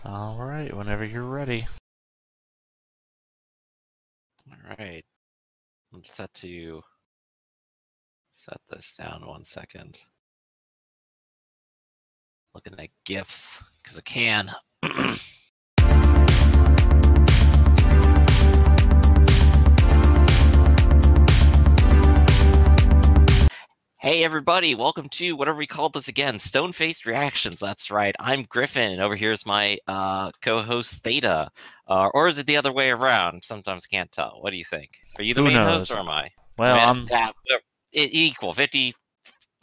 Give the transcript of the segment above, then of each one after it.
Alright, whenever you're ready. Alright. I'm set to set this down 1 second. Looking at GIFs, because I can. Hey everybody, welcome to whatever we call this again, Stone-Faced Reactions. That's right, I'm Griffin, and over here is my co-host Theta. Or is it the other way around? Sometimes I can't tell. What do you think? Are you the Who main knows? host, or am I? Well, I'm... Equal, 50,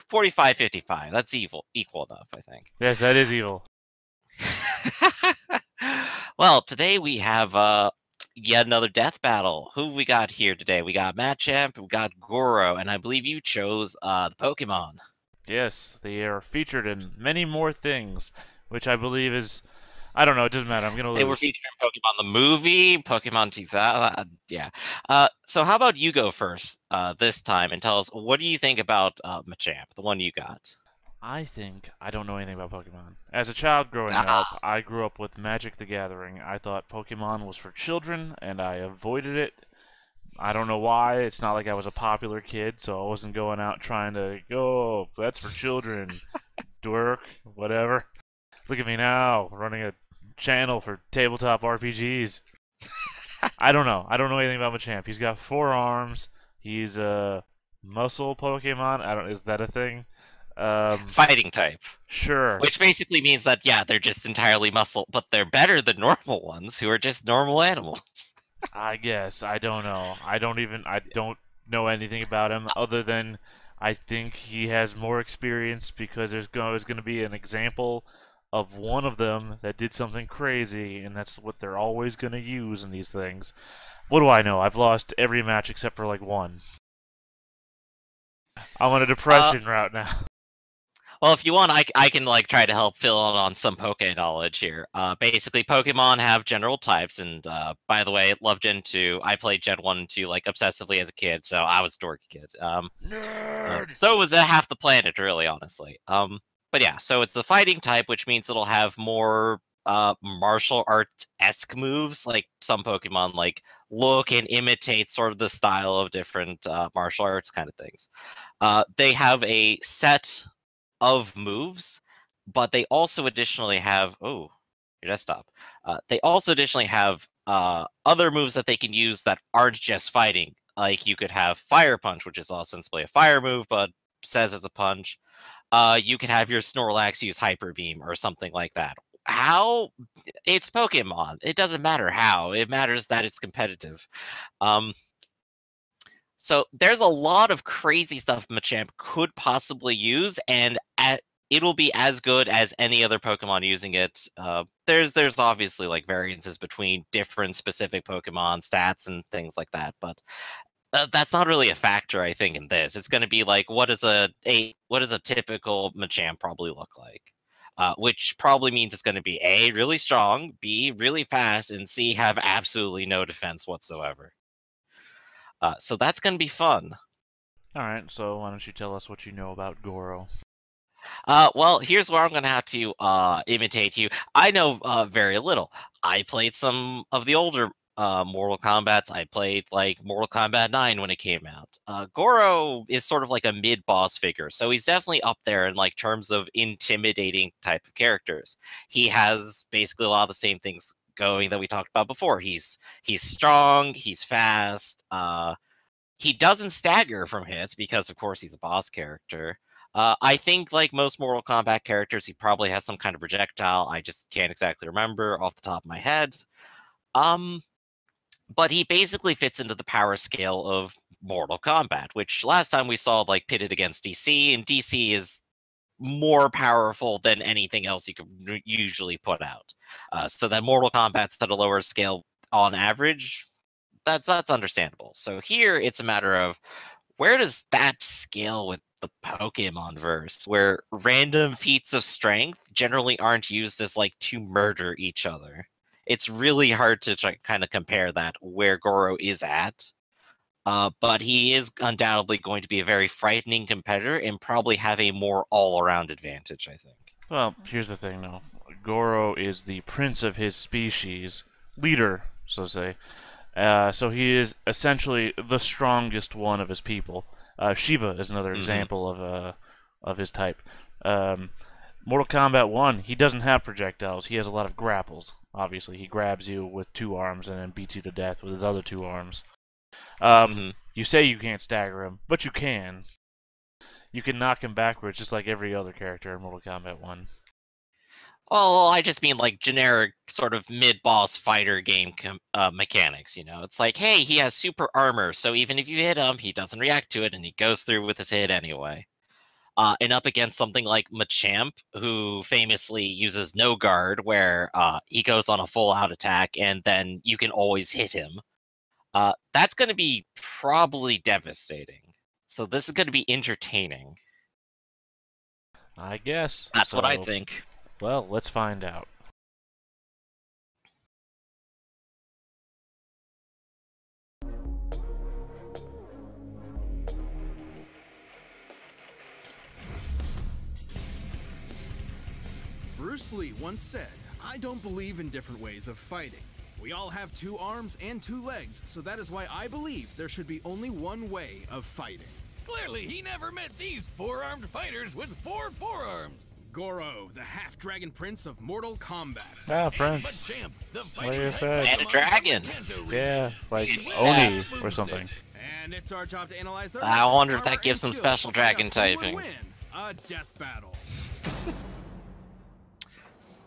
45, 55. That's equal enough, I think. Yes, that is evil. Well, today we have yet another death battle. Who we got here today? We got Machamp, we got Goro, and I believe you chose the Pokemon. Yes, they are featured in many more things, which I believe is... I don't know, it doesn't matter, I'm gonna lose. They were featured in Pokemon the movie, Pokemon 2000, yeah. So how about you go first this time and tell us, what do you think about Machamp, the one you got? I think I don't know anything about Pokemon. As a child growing up, I grew up with Magic the Gathering. I thought Pokemon was for children, and I avoided it. I don't know why. It's not like I was a popular kid, so I wasn't going out trying to go, that's for children, dork, whatever. Look at me now, running a channel for tabletop RPGs. I don't know. I don't know anything about Machamp. He's got 4 arms. He's a muscle Pokemon. Is that a thing? Fighting type. Sure. Which basically means that, yeah, they're just entirely muscle, but they're better than normal ones who are just normal animals. I guess. I don't know. I don't know anything about him other than I think he has more experience because there's always going to be an example of one of them that did something crazy, and that's what they're always going to use in these things. What do I know? I've lost every match except for like one. I'm on a depression route now. Well, if you want, I can like try to help fill in on some Poke knowledge here. Basically, Pokemon have general types, and by the way, love Gen 2. I played Gen 1 and 2 like obsessively as a kid, so I was a dorky kid. Nerd! So was half the planet, really, honestly. But yeah, so it's the fighting type, which means it'll have more martial arts-esque moves, like some Pokemon like look and imitate sort of the style of different martial arts kind of things. They have a set of moves, but they also additionally have your desktop. They also additionally have other moves that they can use that aren't just fighting. Like you could have Fire Punch, which is ostensibly a fire move, but says it's a punch. You could have your Snorlax use Hyper Beam or something like that. How? It's Pokemon. It doesn't matter how. It matters that it's competitive. So there's a lot of crazy stuff Machamp could possibly use, and it'll be as good as any other Pokemon using it. There's obviously like variances between different specific Pokemon stats and things like that, but that's not really a factor, I think, in this. It's going to be like, what does a typical Machamp probably look like? Which probably means it's going to be A, really strong, B, really fast, and C, have absolutely no defense whatsoever. So that's going to be fun. Alright, so why don't you tell us what you know about Goro? Well, here's where I'm going to have to imitate you. I know very little. I played some of the older Mortal Kombats. I played like Mortal Kombat 9 when it came out. Goro is sort of like a mid-boss figure, so he's definitely up there in like terms of intimidating type of characters. He has basically a lot of the same things going that we talked about before. He's strong, he's fast, he doesn't stagger from hits because of course he's a boss character. I think like most Mortal Kombat characters, he probably has some kind of projectile. I just can't exactly remember off the top of my head. But he basically fits into the power scale of Mortal Kombat, which last time we saw like pitted against DC, and DC is more powerful than anything else you could usually put out. So that Mortal Kombat's at a lower scale on average, that's understandable. So here it's a matter of where does that scale with the Pokemon verse, where random feats of strength generally aren't used as like to murder each other. It's really hard to kind of compare that where Goro is at. But he is undoubtedly going to be a very frightening competitor and probably have a more all-around advantage, I think. Well, here's the thing, though. Goro is the prince of his species, leader, so to say. So he is essentially the strongest one of his people. Shiva is another example of his type. Mortal Kombat 1, he doesn't have projectiles. He has a lot of grapples. Obviously, he grabs you with 2 arms and then beats you to death with his other 2 arms. You say you can't stagger him, but you can. You can knock him backwards just like every other character in Mortal Kombat 1. Well, I just mean like generic sort of mid-boss fighter game mechanics, you know? It's like, hey, he has super armor, so even if you hit him, he doesn't react to it, and he goes through with his hit anyway. And up against something like Machamp, who famously uses no guard, where he goes on a full-out attack, and then you can always hit him. That's going to be probably devastating. So this is going to be entertaining. I guess. That's what I think. Well, let's find out. Bruce Lee once said, "I don't believe in different ways of fighting. We all have 2 arms and 2 legs, so that is why I believe there should be only one way of fighting." Clearly, he never met these 4-armed fighters with 4 forearms. Goro, the half-dragon prince of Mortal Kombat. Ah, Prince. Machamp, the What do you say? And a dragon. Yeah, like Oni or something. And it's our job to analyze their I wonder if armor that gives and them skills special to find out dragon who would typing. win a death battle.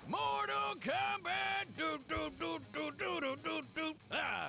Mortal Kombat!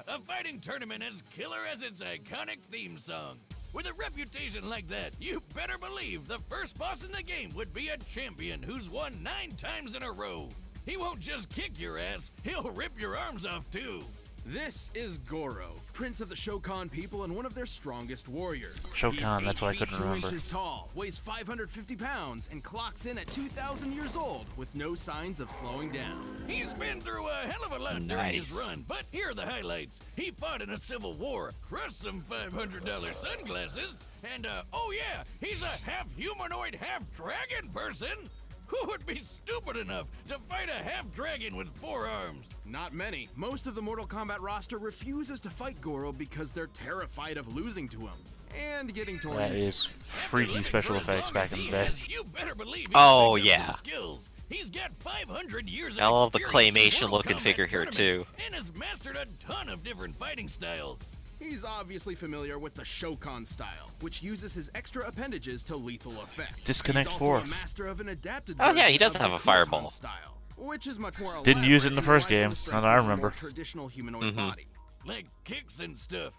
A fighting tournament as killer as its iconic theme song. With a reputation like that, you better believe the first boss in the game would be a champion who's won 9 times in a row. He won't just kick your ass, he'll rip your arms off too. This is Goro, prince of the Shokan people and one of their strongest warriors. Shokan, He's that's what I 8 couldn't feet 2 remember. inches tall, weighs 550 pounds, and clocks in at 2,000 years old with no signs of slowing down. He's been through a hell of a lot during his run, but here are the highlights. He fought in a civil war, crushed some $500 sunglasses, and oh yeah, he's a half-humanoid, half-dragon person. Who would be stupid enough to fight a half-dragon with 4 arms? Not many. Most of the Mortal Kombat roster refuses to fight Goro because they're terrified of losing to him and getting torn That into. is freaky special effects back in the day. You better believe Oh, picked up yeah. some skills. He's got 500 years of I love the experience in claymation Mortal looking Kombat figure here, tournaments too. And has mastered a ton of different fighting styles. He's obviously familiar with the Shokan style, which uses his extra appendages to lethal effect. Disconnect He's 4. also a master of an adapted Oh, yeah, he version does of have the a fireball. Kutan style, which is much more Didn't use it in the elaborate first and game, relies on the now that I strength of a remember. more traditional humanoid body. Like kicks and stuff.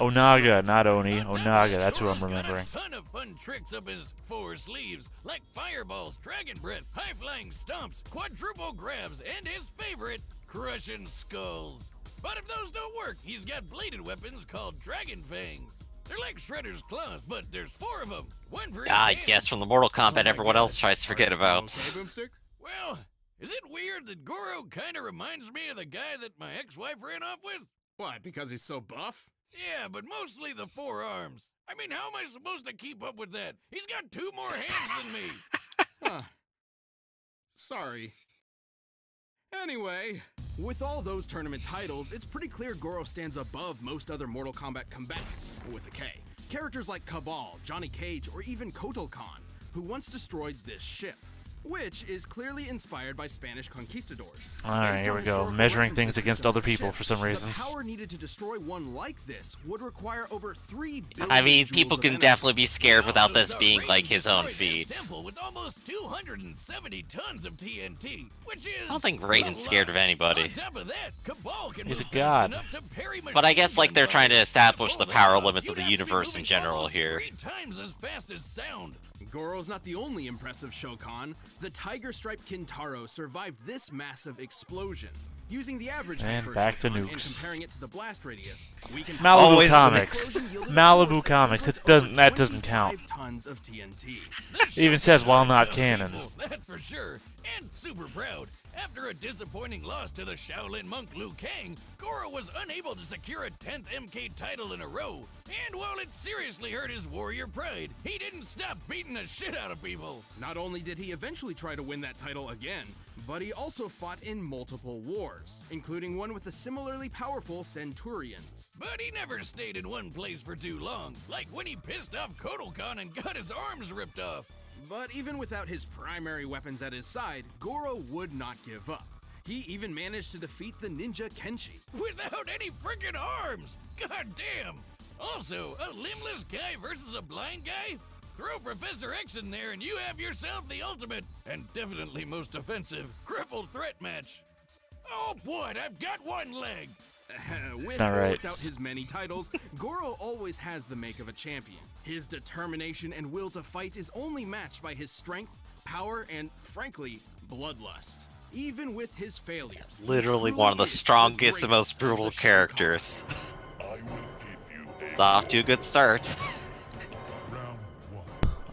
Onaga, not Oni. On top of Onaga, that, that's who I'm Goro's got remembering. a ton of fun tricks up his 4 sleeves, like fireballs, dragon breath, high-flying stomps, quadruple grabs, and his favorite, crushing skulls. But if those don't work, he's got bladed weapons called dragon fangs. They're like Shredder's claws, but there's 4 of them. One for each I hand. guess from the Mortal Kombat my everyone God. else tries to forget about. Okay, Boomstick? Well, is it weird that Goro kind of reminds me of the guy that my ex-wife ran off with? What, because he's so buff? Yeah, but mostly the 4 arms. I mean, how am I supposed to keep up with that? He's got 2 more hands than me. Huh. Sorry. Anyway, with all those tournament titles, it's pretty clear Goro stands above most other Mortal Kombat combatants, with a K. Characters like Cabal, Johnny Cage, or even Kotal Khan, who once destroyed this ship, which is clearly inspired by Spanish conquistadors. Alright, Based here on we go. historical Measuring references things to against similar other people ships, for some reason. The power needed to destroy one like this would require over 3 billion I mean, joules people of can energy. definitely be scared He without also this saw being Raiden like his own destroy this feat. temple with almost 270 tons of TNT, which is I don't think a Raiden's scared lot. of anybody. On top of that, Cabal can He's move a god. fast enough to parry But I guess machine like they're gun trying to fighters. establish the Pull power that off, limits of you'd the have to be universe in moving general almost here. 3 times as fast as sound. Goro's not the only impressive Shokan. The tiger-striped Kintaro survived this massive explosion. Using the average height And for a back to Shokan and nukes. comparing it to the blast radius, we can Malibu Always the Comics. explosion yielded a Malibu force Comics. of It doesn't. over That doesn't count. 25 tons of TNT. This It even shows says that while I'm not tough canon. people, that's for sure. And super proud. After a disappointing loss to the Shaolin monk Liu Kang, Goro was unable to secure a 10th MK title in a row. And while it seriously hurt his warrior pride, he didn't stop beating the shit out of people. Not only did he eventually try to win that title again, but he also fought in multiple wars, including one with the similarly powerful Centurions. But he never stayed in one place for too long, like when he pissed off Kotalkan and got his arms ripped off. But even without his primary weapons at his side, Goro would not give up. He even managed to defeat the ninja Kenshi. Without any freaking arms! God damn! Also, a limbless guy versus a blind guy? Throw Professor X in there and you have yourself the ultimate, and definitely most offensive, crippled threat match. Oh boy, I've got one leg! With not or right. without his many titles, Goro always has the make of a champion. His determination and will to fight is only matched by his strength, power, and, frankly, bloodlust. Even with his failures, he Literally truly one of the is strongest and most greatest of brutal the Shinkan. characters. It's off to a good start.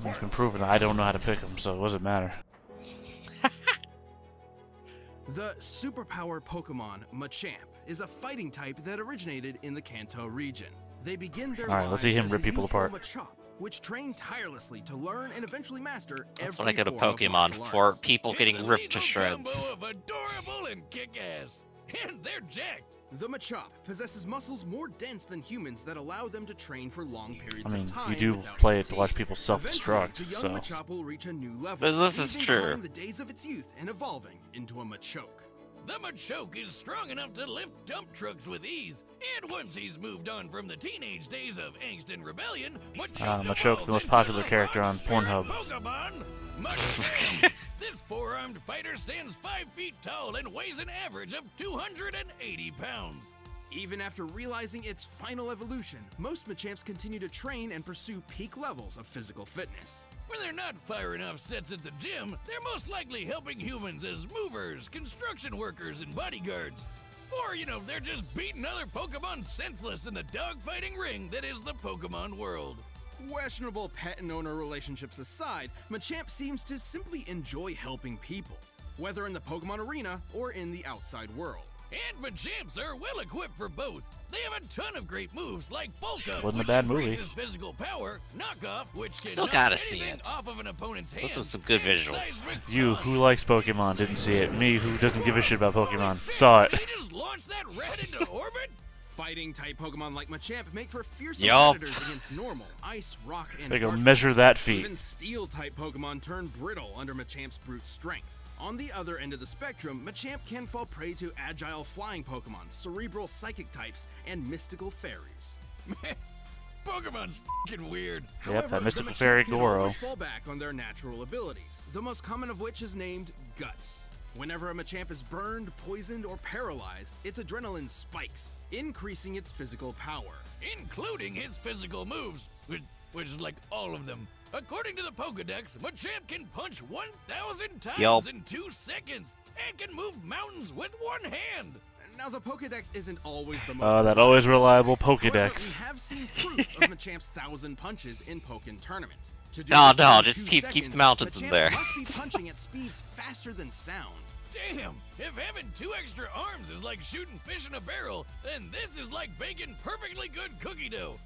It's been proven I don't know how to pick him, so it doesn't matter. The superpower Pokemon Machamp is a fighting type that originated in the Kanto region. They begin their Alright, let's see lives him as rip the people youthful apart. Machamp, which train tirelessly to learn and eventually master That's every what I go to form of Pokemon martial for, arts. people It's getting a ripped to lethal shreds. combo of adorable and kick-ass. And they're jacked. The Machamp possesses muscles more dense than humans that allow them to train for long periods I mean, of time. you do without play it to fatigue. watch people self-destruct, Eventually, the so... young Machamp will reach a new level, This is leaving true. behind the days of its youth and evolving into a Machoke. The Machoke is strong enough to lift dump trucks with ease, and once he's moved on from the teenage days of angst and rebellion, Machoke, the most popular character on Pornhub. Pokemon, Machamp. This four-armed fighter stands 5 feet tall and weighs an average of 280 pounds. Even after realizing its final evolution, most Machamps continue to train and pursue peak levels of physical fitness. When they're not firing off sets at the gym, they're most likely helping humans as movers, construction workers, and bodyguards. Or, they're just beating other Pokemon senseless in the dogfighting ring that is the Pokemon world. Questionable pet and owner relationships aside, Machamp seems to simply enjoy helping people, whether in the Pokemon arena or in the outside world. And Machamps are well equipped for both. They have a ton of great moves like Bulk Up, Wasn't a which bad movie. increases physical power, Knock Off, which can Still knock gotta see anything it. off of an opponent's hand. Those are some good and visuals. Seismic You, Toss. who likes Pokemon, didn't see it. Me, who doesn't give a shit about Pokemon, saw it. Did he just launch that rat into orbit? Fighting-type Pokemon like Machamp make for fearsome Yup. predators against normal, ice, rock, and They go dark measure types. that feat. Even Steel-type Pokemon turn brittle under Machamp's brute strength. On the other end of the spectrum, Machamp can fall prey to agile flying Pokemon, cerebral psychic types, and mystical fairies. Man, Pokemon's f***ing weird. Yep, that the mystical Machamp fairy can Goro. always fall back on their natural abilities, the most common of which is named Guts. Whenever a Machamp is burned, poisoned, or paralyzed, its adrenaline spikes, increasing its physical power. Including his physical moves, which is like all of them. According to the Pokedex, Machamp can punch 1,000 times Yup. in 2 seconds and can move mountains with one hand. Now, the Pokedex isn't always the most That always reliable However, Pokedex. we have seen proof of Machamp's 1,000 punches in Pokken Tournament. To do No, this no, in just 2 keep seconds, the mountains in Machamp there. must be punching at speeds faster than sound. Damn, if having 2 extra arms is like shooting fish in a barrel, then this is like baking perfectly good cookie dough.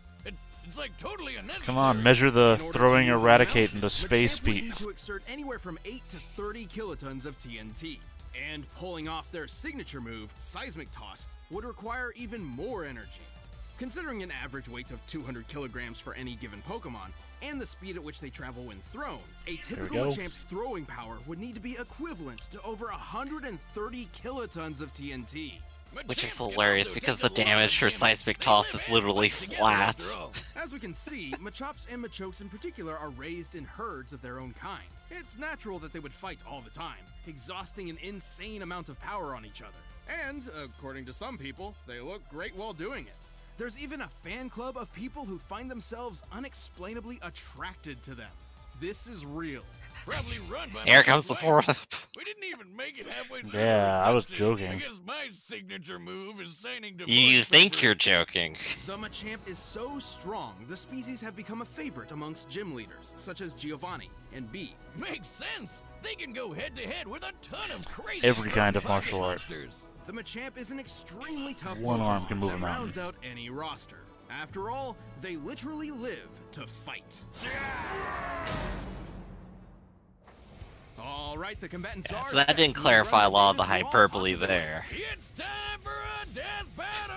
It's like totally unnecessary. Come on, measure the In order throwing to move Eradicate the into space Machamp would feet. need to exert anywhere from 8 to 30 kilotons of TNT. And pulling off their signature move, Seismic Toss, would require even more energy. Considering an average weight of 200 kilograms for any given Pokemon, and the speed at which they travel when thrown, a typical go. Machamp's throwing power would need to be equivalent to over 130 kilotons of TNT. Which is Machamps can hilarious also because take the a lot damage of for damage. Seismic They Toss live is and literally work together flat. after all. As we can see, Machops and Machoks in particular are raised in herds of their own kind. It's natural that they would fight all the time, exhausting an insane amount of power on each other. And, according to some people, they look great while doing it. There's even a fan club of people who find themselves unexplainably attracted to them. This is real. Probably run by Here my comes the wife. poor. We didn't even make it halfway through Yeah, the I was reception joking. Because my signature move is signing to You think you're joking. The Machamp is so strong, the species have become a favorite amongst gym leaders, such as Giovanni and B. Makes sense. They can go head to head with a ton of crazy Every strong kind of pocket martial art. monsters. The Machamp is an extremely tough One arm Pokemon can move a that mountain. rounds out any roster. After all, they literally live to fight. All right, the combatants Yeah, are so that set didn't to clarify a run lot of the into all hyperbole possibilities. there. It's time for a death battle!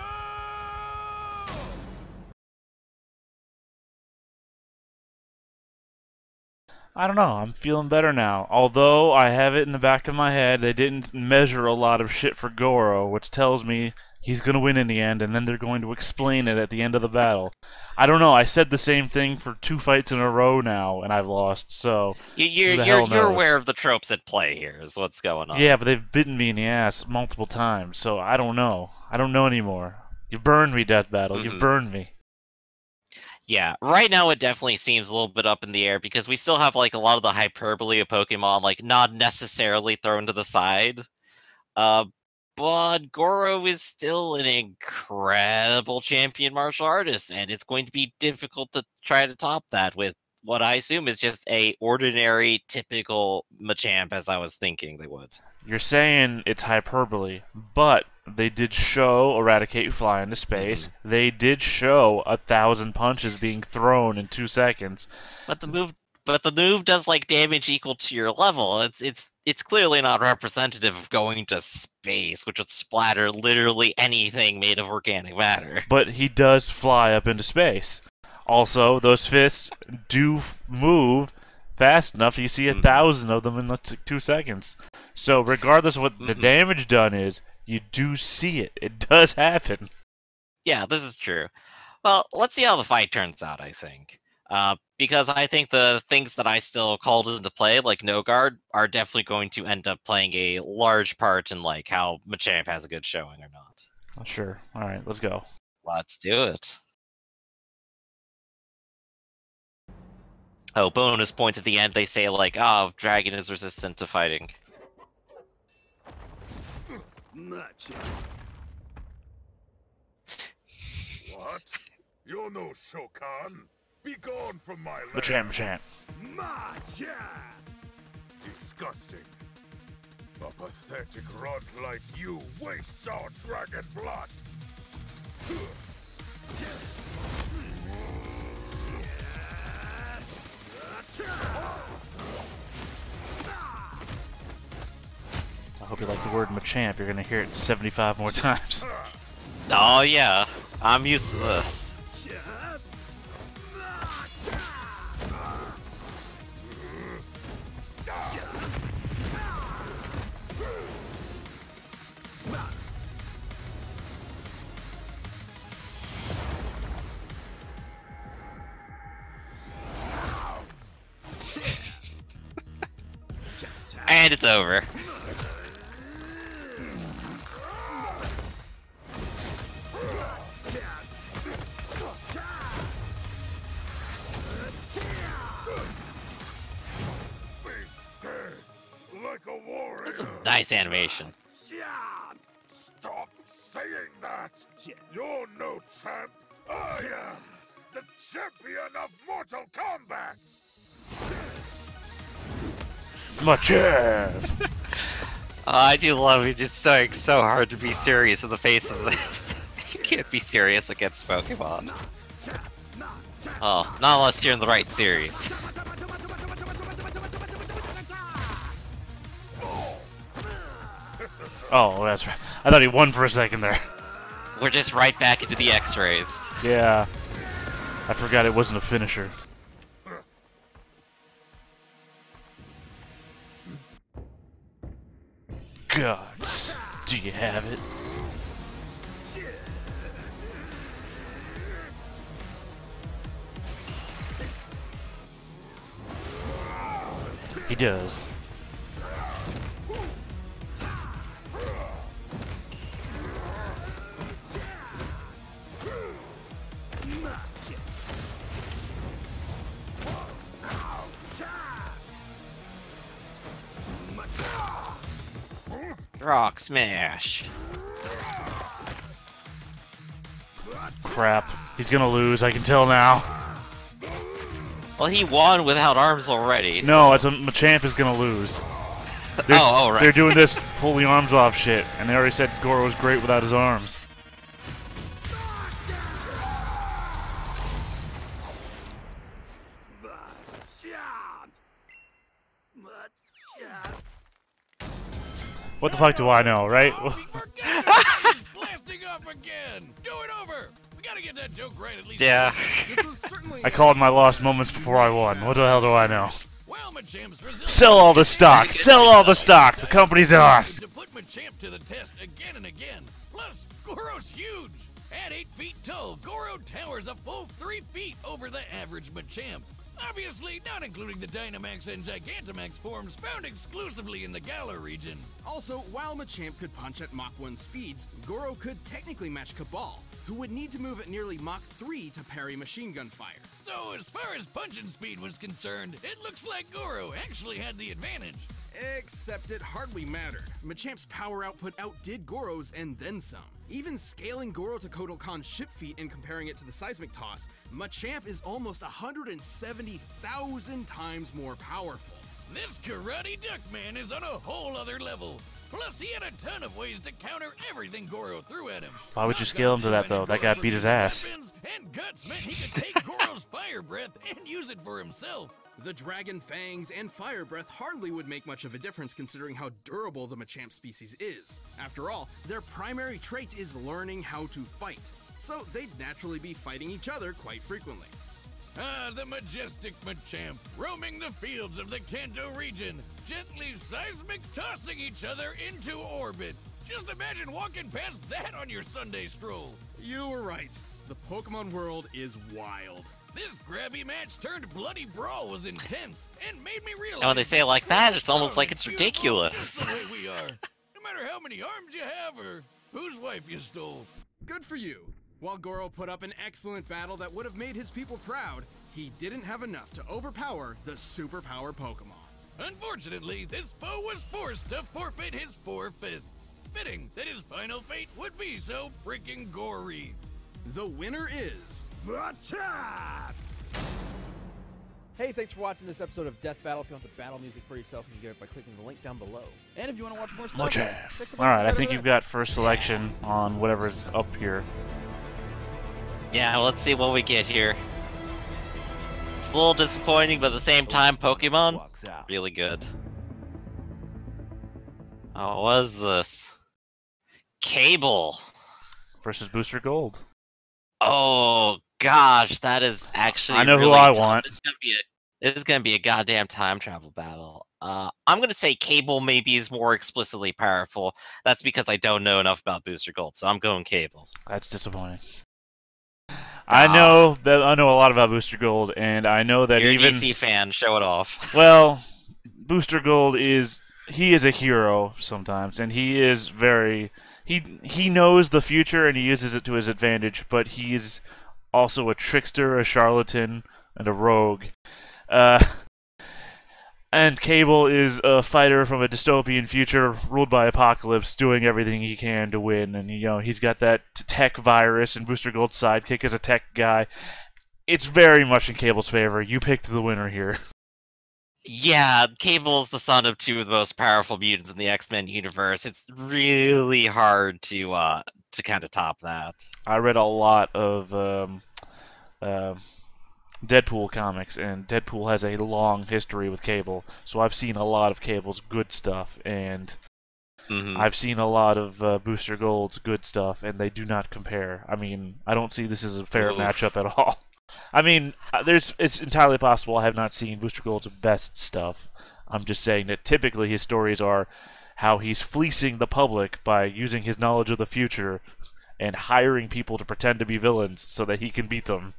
I don't know. I'm feeling better now. Although I have it in the back of my head, they didn't measure a lot of shit for Goro, which tells me he's going to win in the end, and then they're going to explain it at the end of the battle. I don't know. I said the same thing for 2 fights in a row now, and I've lost, so who the hell knows? You're aware of the tropes at play here, is what's going on. Yeah, but they've bitten me in the ass multiple times, so I don't know. I don't know anymore. You burned me, Death Battle. You burned me. Yeah, right now it definitely seems a little bit up in the air because we still have like a lot of the hyperbole of Pokemon like not necessarily thrown to the side. But Goro is still an incredible champion martial artist, and it's going to be difficult to try to top that with what I assume is just a ordinary, typical Machamp, as I was thinking they would. You're saying it's hyperbole, but they did show Eradicate fly into space. They did show 1,000 punches being thrown in 2 seconds. But the move does like damage equal to your level. It's clearly not representative of going to space, which would splatter literally anything made of organic matter. But he does fly up into space. Also, those fists do move fast enough. You see 1,000 of them in 2 seconds. So regardless of what the damage done is, you do see it. It does happen. Yeah, this is true. Well, let's see how the fight turns out, I think. Because I think the things that I still called into play, like no guard, are definitely going to end up playing a large part in like how Machamp has a good showing or not. Sure. All right, let's go. Let's do it. Oh, bonus points at the end, they say like, oh, Dragon is resistant to fighting. What? You're no Shokan. Be gone from my land. Machamp. Disgusting. A pathetic runt like you wastes our dragon blood. I hope you like the word Machamp. You're going to hear it 75 more times. Oh yeah, I'm used to this. And it's over. Like a warrior. That's some nice animation. Stop saying that. You're no champ. I am the champion of Mortal Kombat. Machamp! I do love it. Just so hard to be serious in the face of this. You can't be serious against Pokemon. Oh, not unless you're in the right series. Oh, that's right. I thought he won for a second there. We're just right back into the X-rays. Yeah. I forgot it wasn't a finisher. Gods, do you have it? He does. Rock smash. Crap. He's gonna lose, I can tell now. Well, he won without arms already. So... No, it's a Machamp is gonna lose. Right. They're doing this pull the arms off shit, and they already said Goro was great without his arms. What the fuck do I know, right? Oh, we forgot about it. Blasting off again. Do it over. We gotta get that joke right at least. Yeah. This was certainly I called my lost moments before I won. What the hell do I know? Well, Machamp's resilient. Sell all the stock! Sell all the stock! The company's on! To put Machamp to the test again and again. Plus, Goro's huge. At 8 feet tall, Goro towers a full 3 feet over the average Machamp. Obviously, not including the Dynamax and Gigantamax forms found exclusively in the Galar region. Also, while Machamp could punch at Mach 1 speeds, Goro could technically match Cabal, who would need to move at nearly Mach 3 to parry machine gun fire. So, as far as punching speed was concerned, it looks like Goro actually had the advantage. Except it hardly mattered. Machamp's power output outdid Goro's and then some. Even scaling Goro to Kotal Khan's ship feat and comparing it to the seismic toss, Machamp is almost 170,000 times more powerful. This Karate Duck Man is on a whole other level. Plus, he had a ton of ways to counter everything Goro threw at him. Why would you scale him to that, though? That guy beat his ass. And Guts meant he could take Goro's fire breath and use it for himself. The Dragon Fangs and Fire Breath hardly would make much of a difference considering how durable the Machamp species is. After all, their primary trait is learning how to fight, so they'd naturally be fighting each other quite frequently. Ah, the majestic Machamp, roaming the fields of the Kanto region, gently seismic tossing each other into orbit. Just imagine walking past that on your Sunday stroll. You were right. The Pokemon world is wild. This grabby match turned bloody brawl was intense and made me realize. And when they say it like that, it's almost like it's ridiculous. Just the way we are. No matter how many arms you have or whose wife you stole. Good for you. While Goro put up an excellent battle that would have made his people proud, he didn't have enough to overpower the superpower Pokemon. Unfortunately, this foe was forced to forfeit his 4 fists. Fitting that his final fate would be so freaking gory. The winner is... Machamp! Hey, thanks for watching this episode of Death Battle. If you want the battle music for yourself, you can get it by clicking the link down below. And if you want to watch more stuff, Machamp. Alright, I think you've got first selection on whatever's up here. Yeah, well, let's see what we get here. It's a little disappointing, but at the same time, Pokemon, really good. Oh, what is this? Cable. Versus Booster Gold. Oh gosh, that is actually. I know really who I tough. want. This is gonna be a goddamn time travel battle. I'm gonna say Cable maybe is more explicitly powerful. That's because I don't know enough about Booster Gold, so I'm going Cable. That's disappointing. I know a lot about Booster Gold, and I know that You're even a DC fan, show it off. well, Booster Gold is a hero sometimes, and he is very he knows the future and he uses it to his advantage, but he is also a trickster, a charlatan, and a rogue. And Cable is a fighter from a dystopian future ruled by Apocalypse, doing everything he can to win. And he's got that tech virus, and Booster Gold's sidekick is a tech guy. It's very much in Cable's favor. You picked the winner here. Yeah, Cable is the son of 2 of the most powerful mutants in the X-Men universe. It's really hard to kind of top that. I read a lot of Deadpool comics, and Deadpool has a long history with Cable, so I've seen a lot of Cable's good stuff, and I've seen a lot of Booster Gold's good stuff, and they do not compare. I mean, I don't see this as a fair matchup at all. I mean, it's entirely possible I have not seen Booster Gold's best stuff. I'm just saying that typically his stories are how he's fleecing the public by using his knowledge of the future and hiring people to pretend to be villains so that he can beat them.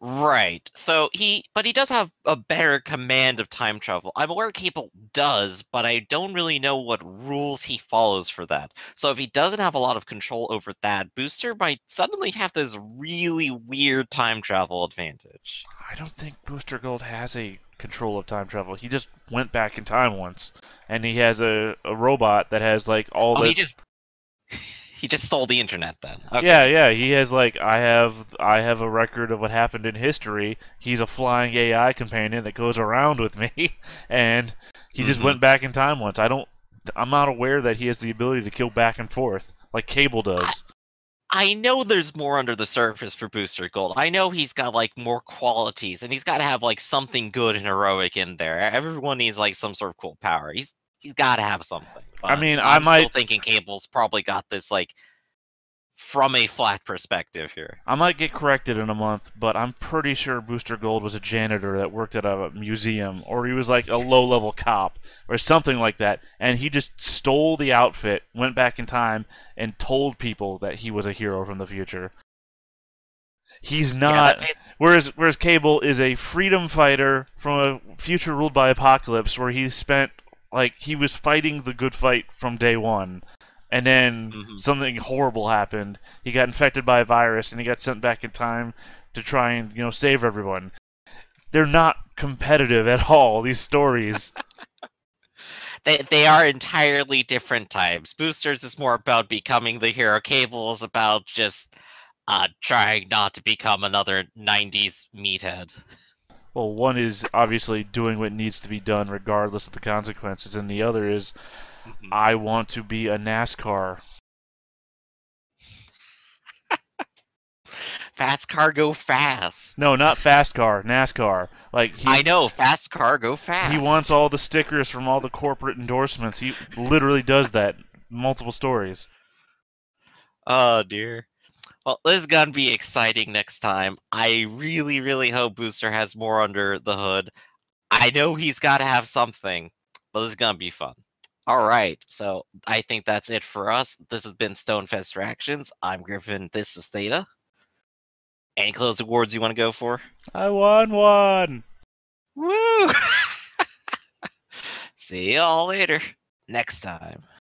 Right. So he does have a better command of time travel. I'm aware Cable does, but I don't really know what rules he follows for that. So if he doesn't have a lot of control over that, Booster might suddenly have this really weird time travel advantage. I don't think Booster Gold has a control of time travel. He just went back in time once, and he has a robot that has like all the. He just stole the internet then. Okay. Yeah. He has like I have a record of what happened in history. He's a flying AI companion that goes around with me, and he just went back in time once. I'm not aware that he has the ability to kill back and forth like Cable does. I know there's more under the surface for Booster Gold. I know he's got like more qualities, and he's got to have like something good and heroic in there. Everyone needs like some sort of cool power. he's got to have something. But I mean, I'm I still might thinking Cable's probably got this like from a flat perspective here. I might get corrected in a month, but I'm pretty sure Booster Gold was a janitor that worked at a museum, or he was like a low-level cop, or something like that, and he just stole the outfit, went back in time, and told people that he was a hero from the future. He's not. Yeah, Whereas Cable is a freedom fighter from a future ruled by apocalypse, where he spent he was fighting the good fight from day one. And then something horrible happened. He got infected by a virus, and he got sent back in time to try and save everyone. They're not competitive at all. These stories. they are entirely different types. Boosters is more about becoming the hero. Cable is about just trying not to become another '90s meathead. Well, one is obviously doing what needs to be done regardless of the consequences, and the other is I want to be a NASCAR. Fast car go fast. No, not fast car, NASCAR. I know, fast car go fast. He wants all the stickers from all the corporate endorsements. He literally does that. Multiple stories. Oh dear. Well, this is gonna be exciting next time. I really, really hope Booster has more under the hood. I know he's got to have something, but this is gonna be fun. All right, so I think that's it for us. This has been Stonefest Reactions. I'm Griffin. This is Theta. Any closing words you want to go for? I won one! Woo! See y'all later. Next time.